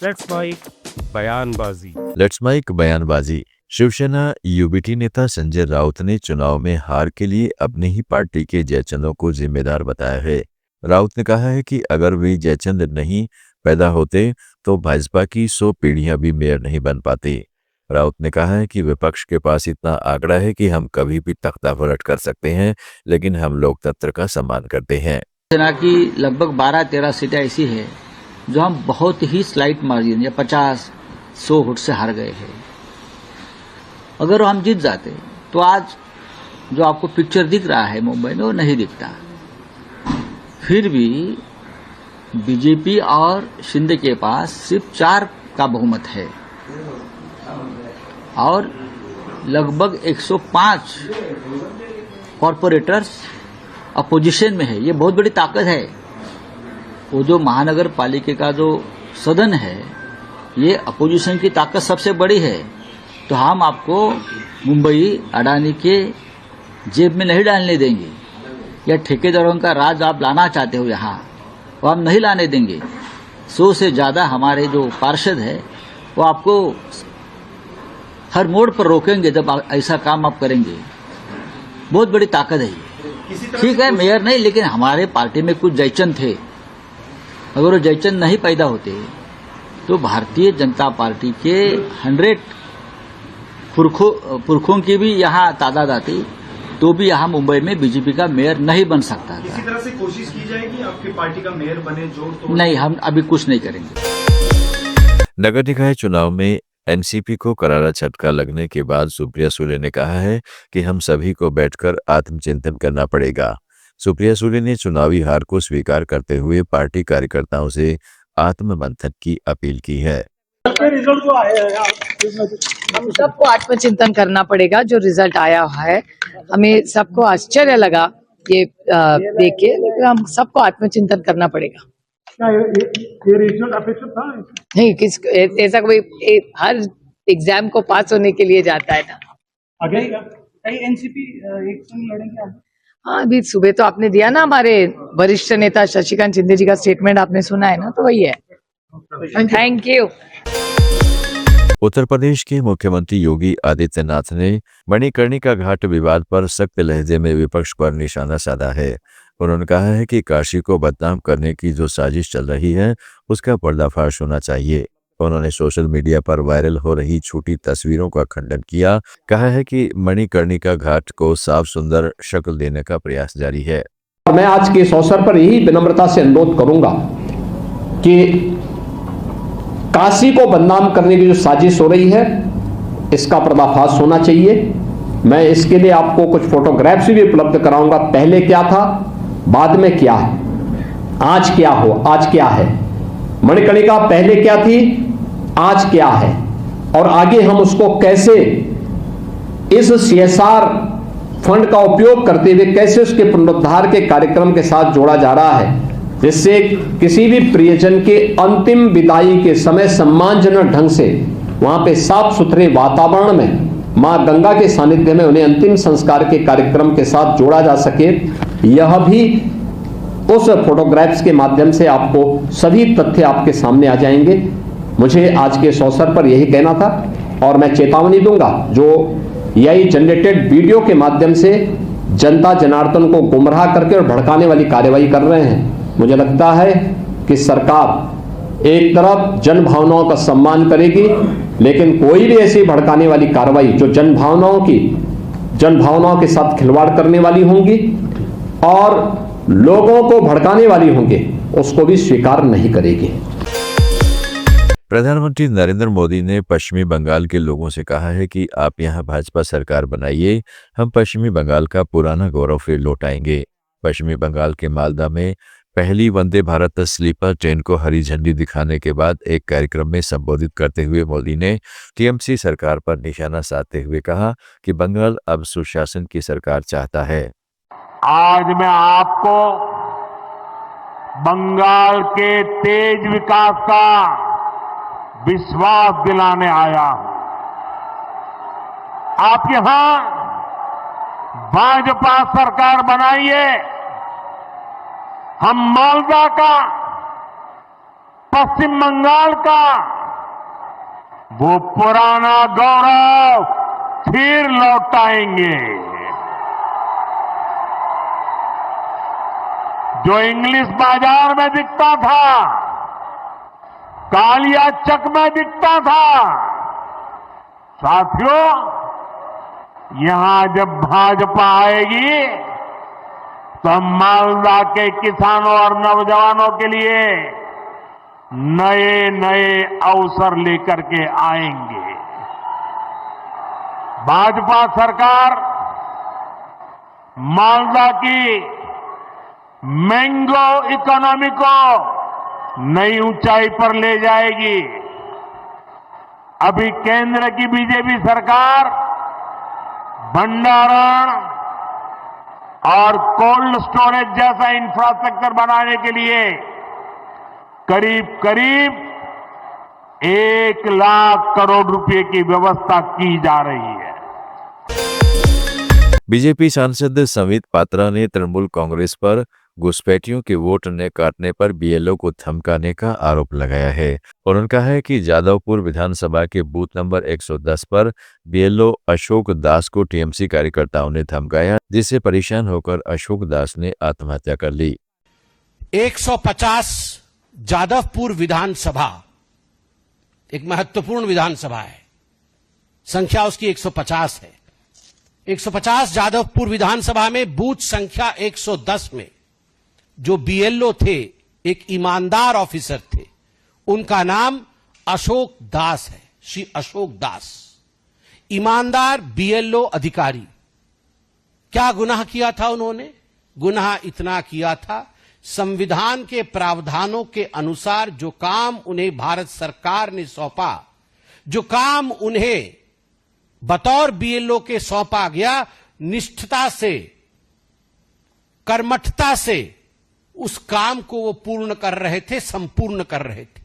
Let's mic बयानबाजी। Shiv Sena UBT नेता संजय राउत ने चुनाव में हार के लिए अपनी ही पार्टी के जयचंदों को जिम्मेदार बताया है। राउत ने कहा है कि अगर वे जयचंद नहीं पैदा होते तो भाजपा की 100 पीढ़ियां भी मेयर नहीं बन पाती। राउत ने कहा है कि विपक्ष के पास इतना आंकड़ा है कि हम कभी भी तख्ता पलट कर सकते हैं, लेकिन हम लोकतंत्र का सम्मान करते हैं। सेना की लगभग 12-13 सीटें ऐसी है जो हम बहुत ही स्लाइट मार्जिन या 50-100 वोट से हार गए हैं। अगर हम जीत जाते तो आज जो आपको पिक्चर दिख रहा है मुंबई में वो नहीं दिखता। फिर भी बीजेपी और शिंदे के पास सिर्फ 4 का बहुमत है और लगभग 105 कॉर्पोरेटर्स अपोजिशन में है। ये बहुत बड़ी ताकत है। वो जो महानगर पालिका का जो सदन है, ये अपोजिशन की ताकत सबसे बड़ी है। तो हम आपको मुंबई अडानी के जेब में नहीं डालने देंगे। या ठेकेदारों का राज आप लाना चाहते हो यहाँ, वो हम नहीं लाने देंगे। 100 से ज्यादा हमारे जो पार्षद है वो आपको हर मोड़ पर रोकेंगे जब ऐसा काम आप करेंगे। बहुत बड़ी ताकत है ये। ठीक है, मेयर नहीं, लेकिन हमारे पार्टी में कुछ जयचंद थे। अगर वो जयचंद नहीं पैदा होते तो भारतीय जनता पार्टी के 100 पुरखों की भी यहाँ तादाद आती तो भी यहाँ मुंबई में बीजेपी का मेयर नहीं बन सकता था। किसी तरह से कोशिश की जाएगी आपकी पार्टी का मेयर बने जोड़ तो? नहीं, हम अभी कुछ नहीं करेंगे। नगर निकाय चुनाव में एनसीपी को करारा झटका लगने के बाद सुप्रिया सुले ने कहा है कि हम सभी को बैठकर आत्मचिंतन करना पड़ेगा। सुप्रिया सुले ने चुनावी हार को स्वीकार करते हुए पार्टी कार्यकर्ताओं से आत्ममंथन की अपील की है। रिजल्ट जो आए हैं, हम सबको आत्मचिंतन करना पड़ेगा। जो रिजल्ट आया है हमें सबको आश्चर्य लगा ये देख के, लेकिन हम सबको आत्मचिंतन करना पड़ेगा। क्या ये रिजल्ट अपेक्षित था? नहीं, किस ऐसा कोई हर एग्जाम को पास होने के लिए जाता है ना। आगे कई एनसीपी एक संग लड़ेंगे आगे? हाँ, अभी सुबह तो आपने दिया ना, हमारे वरिष्ठ नेता शशिकांत शिंदे जी का स्टेटमेंट आपने सुना है ना, तो वही है। Thank you. उत्तर प्रदेश के मुख्यमंत्री योगी आदित्यनाथ ने मणिकर्णिका घाट विवाद पर सख्त लहजे में विपक्ष पर निशाना साधा है। उन्होंने कहा है कि काशी को बदनाम करने की जो साजिश चल रही है उसका पर्दाफाश होना चाहिए। उन्होंने सोशल मीडिया पर वायरल हो रही झूठी तस्वीरों का खंडन किया। कहा है कि मणिकर्णिका घाट को साफ सुंदर शक्ल देने का प्रयास जारी है। मैं आज के इस अवसर पर यही विनम्रता से अनुरोध करूंगा कि काशी को बदनाम करने की जो साजिश हो रही है इसका पर्दाफाश होना चाहिए। मैं इसके लिए आपको कुछ फोटोग्राफ्स भी उपलब्ध कराऊंगा। पहले क्या था, बाद में क्या है, आज क्या है। मणिकर्णिका पहले क्या थी, आज क्या है, और आगे हम उसको कैसे इस सीएसआर फंड का उपयोग करते हुए कैसे उसके पुनरुद्धार के कार्यक्रम के साथ जोड़ा जा रहा है, जिससे किसी भी प्रियजन के अंतिम विदाई के समय सम्मानजनक ढंग से वहां पे साफ सुथरे वातावरण में मां गंगा के सानिध्य में उन्हें अंतिम संस्कार के कार्यक्रम के साथ जोड़ा जा सके। यह भी उस फोटोग्राफ्स के माध्यम से आपको सभी तथ्य आपके सामने आ जाएंगे। मुझे आज के इस अवसर पर यही कहना था और मैं चेतावनी दूंगा जो यही जनरेटेड वीडियो के माध्यम से जनता जनार्दन को गुमराह करके और भड़काने वाली कार्रवाई कर रहे हैं। मुझे लगता है कि सरकार एक तरफ जन भावनाओं का सम्मान करेगी, लेकिन कोई भी ऐसी भड़काने वाली कार्रवाई जो जन भावनाओं के साथ खिलवाड़ करने वाली होंगी और लोगों को भड़काने वाली होंगी, उसको भी स्वीकार नहीं करेगी। प्रधानमंत्री नरेंद्र मोदी ने पश्चिमी बंगाल के लोगों से कहा है कि आप यहां भाजपा सरकार बनाइए, हम पश्चिमी बंगाल का पुराना गौरव फिर लौटाएंगे। पश्चिमी बंगाल के मालदा में पहली वंदे भारत स्लीपर ट्रेन को हरी झंडी दिखाने के बाद एक कार्यक्रम में संबोधित करते हुए मोदी ने टीएमसी सरकार पर निशाना साधते हुए कहा कि बंगाल अब सुशासन की सरकार चाहता है। आज मैं आपको बंगाल के तेज विकास का विश्वास दिलाने आया हूं। आप यहां भाजपा सरकार बनाइए, हम मालदा का पश्चिम बंगाल का वो पुराना गौरव फिर लौटाएंगे। जो इंग्लिश बाजार में दिखता था, कालिया चक में दिखता था, साथियों यहां जब भाजपा आएगी तो हम मालदा के किसानों और नौजवानों के लिए नए नए अवसर लेकर के आएंगे। भाजपा सरकार मालदा की मैंगो इकोनॉमी को नई ऊंचाई पर ले जाएगी। अभी केंद्र की बीजेपी सरकार भंडारण और कोल्ड स्टोरेज जैसा इंफ्रास्ट्रक्चर बनाने के लिए करीब करीब 1 लाख करोड़ रुपए की व्यवस्था की जा रही है। बीजेपी सांसद संबित पात्रा ने तृणमूल कांग्रेस पर घुसपैठियों के वोट न काटने पर बीएलओ को धमकाने का आरोप लगाया है। उन्होंने कहा है कि जादवपुर विधानसभा के बूथ नंबर 110 पर बीएलओ अशोक दास को टीएमसी कार्यकर्ताओं ने धमकाया, जिससे परेशान होकर अशोक दास ने आत्महत्या कर ली। 150 जादवपुर विधानसभा एक महत्वपूर्ण विधानसभा है, संख्या उसकी 150 है। 150 जादवपुर विधानसभा में बूथ संख्या 110 में जो बीएलओ थे, एक ईमानदार ऑफिसर थे, उनका नाम अशोक दास है, श्री अशोक दास, ईमानदार बीएलओ अधिकारी। क्या गुनाह किया था उन्होंने? गुनाह इतना किया था, संविधान के प्रावधानों के अनुसार जो काम उन्हें भारत सरकार ने सौंपा, जो काम उन्हें बतौर बीएलओ के सौंपा गया, निष्ठता से, कर्मठता से उस काम को वो पूर्ण कर रहे थे, संपूर्ण कर रहे थे।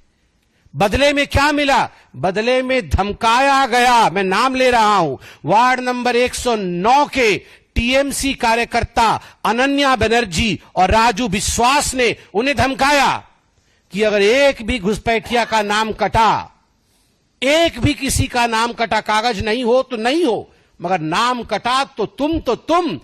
बदले में क्या मिला? बदले में धमकाया गया। मैं नाम ले रहा हूं, वार्ड नंबर 109 के टीएमसी कार्यकर्ता अनन्या बनर्जी और राजू विश्वास ने उन्हें धमकाया कि अगर एक भी घुसपैठिया का नाम कटा, एक भी किसी का नाम कटा, कागज नहीं हो तो नहीं हो, मगर नाम कटा तो तुम।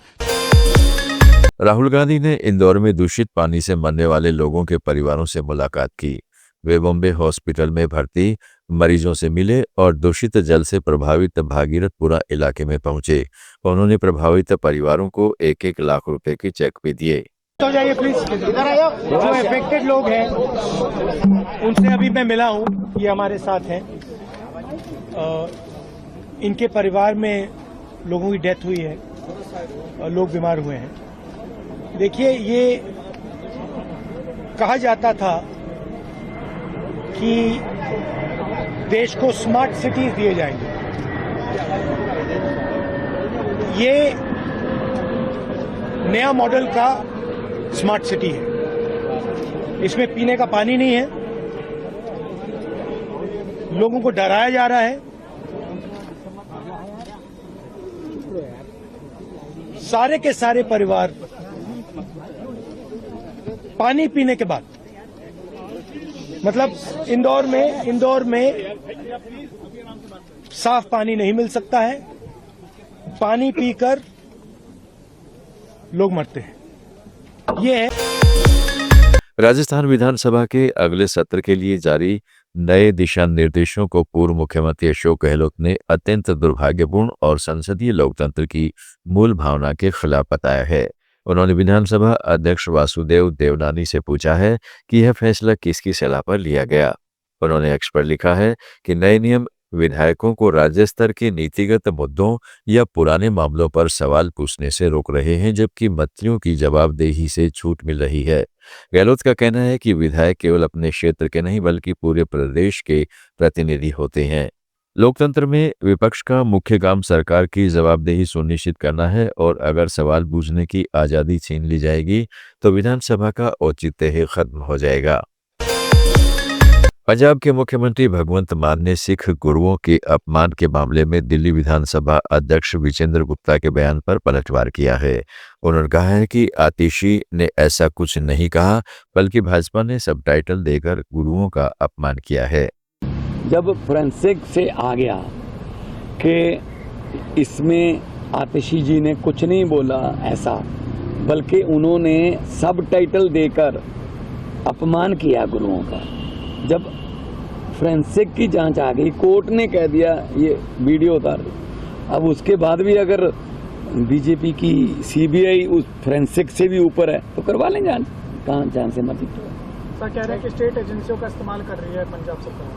राहुल गांधी ने इंदौर में दूषित पानी से मरने वाले लोगों के परिवारों से मुलाकात की। वे बॉम्बे हॉस्पिटल में भर्ती मरीजों से मिले और दूषित जल से प्रभावित भागीरथपुरा इलाके में पहुंचे। उन्होंने प्रभावित परिवारों को 1-1 लाख रुपए के चेक भी दिए। तो जाइए प्लीज, इधर आइए। जो अफेक्टेड लोग हैं उनसे अभी मैं मिला हूँ, ये हमारे साथ हैं। इनके परिवार में लोगों की डेथ हुई है और लोग बीमार हुए हैं। देखिए, ये कहा जाता था कि देश को स्मार्ट सिटीज दिए जाएंगे। ये नया मॉडल का स्मार्ट सिटी है। इसमें पीने का पानी नहीं है, लोगों को डराया जा रहा है। सारे के सारे परिवार पानी पीने के बाद, मतलब इंदौर में साफ पानी नहीं मिल सकता है। पानी पीकर लोग मरते हैं। ये है। राजस्थान विधानसभा के अगले सत्र के लिए जारी नए दिशा निर्देशों को पूर्व मुख्यमंत्री अशोक गहलोत ने अत्यंत दुर्भाग्यपूर्ण और संसदीय लोकतंत्र की मूल भावना के खिलाफ बताया है। उन्होंने विधानसभा अध्यक्ष वासुदेव देवनानी से पूछा है कि यह फैसला किसकी सलाह पर लिया गया। उन्होंने एक्स पर लिखा है कि नए नियम विधायकों को राज्य स्तर के नीतिगत मुद्दों या पुराने मामलों पर सवाल पूछने से रोक रहे हैं, जबकि मंत्रियों की जवाबदेही से छूट मिल रही है। गहलोत का कहना है कि विधायक केवल अपने क्षेत्र के नहीं बल्कि पूरे प्रदेश के प्रतिनिधि होते हैं। लोकतंत्र में विपक्ष का मुख्य काम सरकार की जवाबदेही सुनिश्चित करना है और अगर सवाल पूछने की आजादी छीन ली जाएगी तो विधानसभा का औचित्य ही खत्म हो जाएगा। पंजाब के मुख्यमंत्री भगवंत मान ने सिख गुरुओं के अपमान के मामले में दिल्ली विधानसभा अध्यक्ष विजेंद्र गुप्ता के बयान पर पलटवार किया है। उन्होंने कहा है कि आतिशी ने ऐसा कुछ नहीं कहा, बल्कि भाजपा ने सबटाइटल देकर गुरुओं का अपमान किया है। जब फोरेंसिक से आ गया कि इसमें आतिशी जी ने कुछ नहीं बोला ऐसा, बल्कि उन्होंने सबटाइटल देकर अपमान किया गुरुओं का। जब फोरेंसिक की जांच आ गई, कोर्ट ने कह दिया ये वीडियो उतार दो। अब उसके बाद भी अगर बीजेपी की सीबीआई उस फोरेंसिक से भी ऊपर है तो करवा लें जांच, कहाँ जान से मत। सर कह रहे हैं कि स्टेट एजेंसियों का इस्तेमाल कर रही है पंजाब सरकार।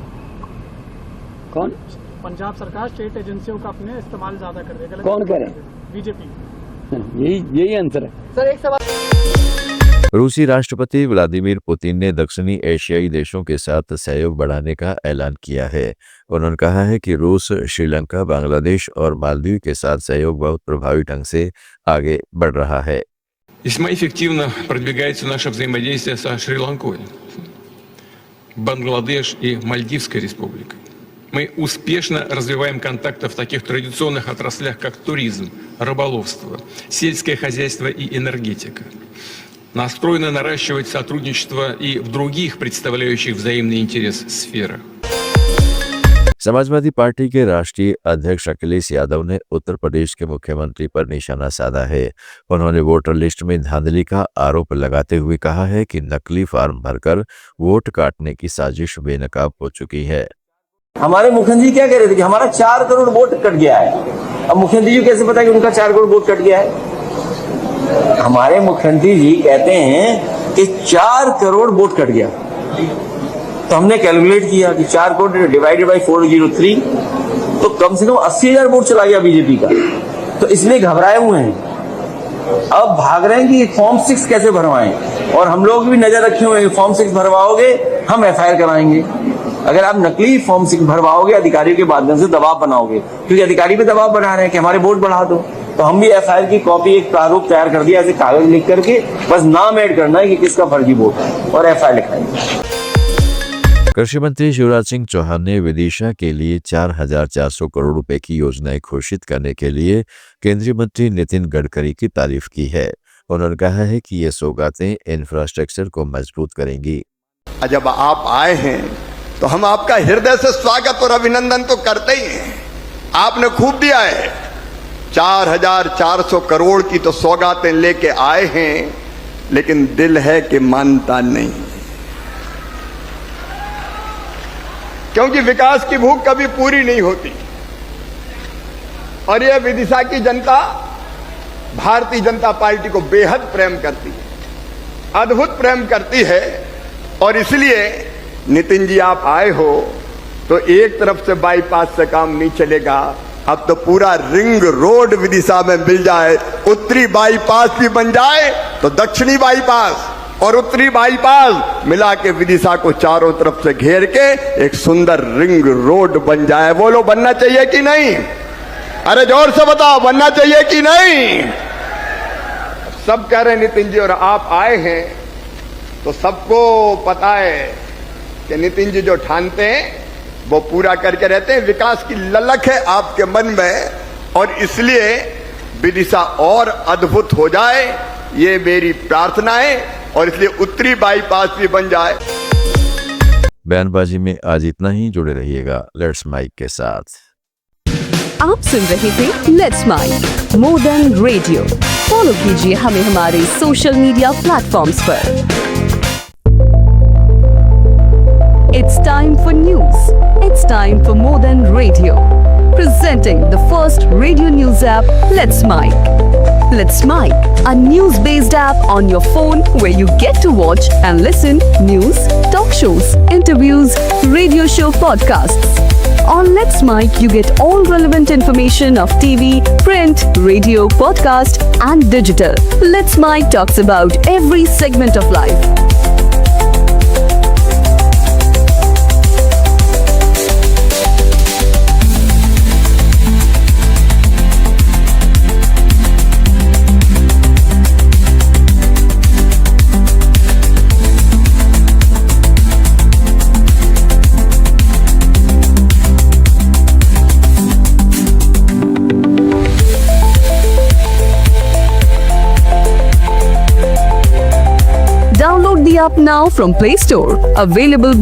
कौन? पंजाब सरकार स्टेट एजेंसियों का अपने इस्तेमाल ज्यादा कर रही है। कौन कह रहे हैं? बीजेपी। यही आंसर है। सर एक सवाल, रूसी राष्ट्रपति व्लादिमीर पुतिन ने दक्षिणी एशियाई देशों के साथ सहयोग बढ़ाने का ऐलान किया है। उन्होंने कहा है कि रूस श्रीलंका, बांग्लादेश और मालदीव के साथ सहयोग बहुत प्रभावी ढंग से आगे बढ़ रहा है। Весьма эффективно продвигается наше взаимодействие со Шри-Ланкой, Бангладеш и Мальдивской республикой. Мы успешно развиваем контакты в таких традиционных отраслях, как туризм, рыболовство, сельское хозяйство и энергетика. Настроены наращивать сотрудничество и в других представляющих взаимный интерес сферах. समाजवादी पार्टी के राष्ट्रीय अध्यक्ष अखिलेश यादव ने उत्तर प्रदेश के मुख्यमंत्री पर निशाना साधा है। उन्होंने वोटर लिस्ट में धांधली का आरोप लगाते हुए कहा है कि नकली फॉर्म भरकर वोट काटने की साजिश बेनकाब हो चुकी है। हमारे मुख्यमंत्री क्या कह रहे थे कि हमारा 4 करोड़ वोट कट गया है। अब मुख्यमंत्री जी कैसे पता कि उनका 4 करोड़ वोट कट गया है? हमारे मुख्यमंत्री जी कहते हैं कि 4 करोड़ वोट कट गया। तो हमने कैलकुलेट किया कि 4 करोड़ डिवाइडेड बाई 403, तो कम से कम 80,000 वोट चला गया बीजेपी का। तो इसलिए घबराए हुए हैं, अब भाग रहे हैं कि फॉर्म 6 कैसे भरवाएं। और हम लोग भी नजर रखे हुए हैं कि फॉर्म 6 भरवाओगे हम FIR कराएंगे। अगर आप नकली फॉर्म 6 भरवाओगे, अधिकारियों के माध्यम से दबाव बनाओगे, क्योंकि अधिकारी भी दबाव बना रहे हैं कि हमारे वोट बढ़ा दो, तो हम भी FIR की कॉपी, एक प्रारूप तैयार कर दिया, ऐसे कागज लिख करके बस नाम ऐड करना है कि किसका फर्जी वोट है और FIR लिखाएंगे। कृषि मंत्री शिवराज सिंह चौहान ने विदिशा के लिए 4,400 करोड़ रुपए की योजनाएं घोषित करने के लिए केंद्रीय मंत्री नितिन गडकरी की तारीफ की है। उन्होंने कहा है कि ये सौगातें इंफ्रास्ट्रक्चर को मजबूत करेंगी। जब आप आए हैं तो हम आपका हृदय से स्वागत और अभिनंदन तो करते ही हैं। आपने खूब दिया है, 4,400 करोड़ की तो सौगातें लेके आए हैं, लेकिन दिल है कि मानता नहीं, क्योंकि विकास की भूख कभी पूरी नहीं होती। और यह विदिशा की जनता भारतीय जनता पार्टी को बेहद प्रेम करती है, अद्भुत प्रेम करती है। और इसलिए नितिन जी आप आए हो तो एक तरफ से बाईपास से काम नहीं चलेगा, अब तो पूरा रिंग रोड विदिशा में मिल जाए, उत्तरी बाईपास भी बन जाए तो दक्षिणी बाईपास और उत्तरी बाईपास मिला के विदिशा को चारों तरफ से घेर के एक सुंदर रिंग रोड बन जाए। बोलो बनना चाहिए कि नहीं? अरे जोर से बताओ, बनना चाहिए कि नहीं? सब कह रहे हैं नितिन जी, और आप आए हैं तो सबको पता है कि नितिन जी जो ठानते हैं वो पूरा करके रहते हैं। विकास की ललक है आपके मन में, और इसलिए विदिशा और अद्भुत हो जाए, ये मेरी प्रार्थना है। और इसलिए उत्तरी बाईपास भी बन जाए। बयानबाजी में आज इतना ही। जुड़े रहिएगा लेट्स माइक के साथ। आप सुन रहे थे let's mike more than radio. Follow कीजिए हमें हमारे सोशल मीडिया प्लेटफॉर्म्स पर। It's time for news. It's time for more than radio. Presenting the first radio news app, Let's Mic. Let's Mic, a news-based app on your phone where you get to watch and listen news, talk shows, interviews, radio show podcasts. On Let's Mic, you get all relevant information of TV, print, radio, podcast, and digital. Let's Mic talks about every segment of life. now from Play Store. Available both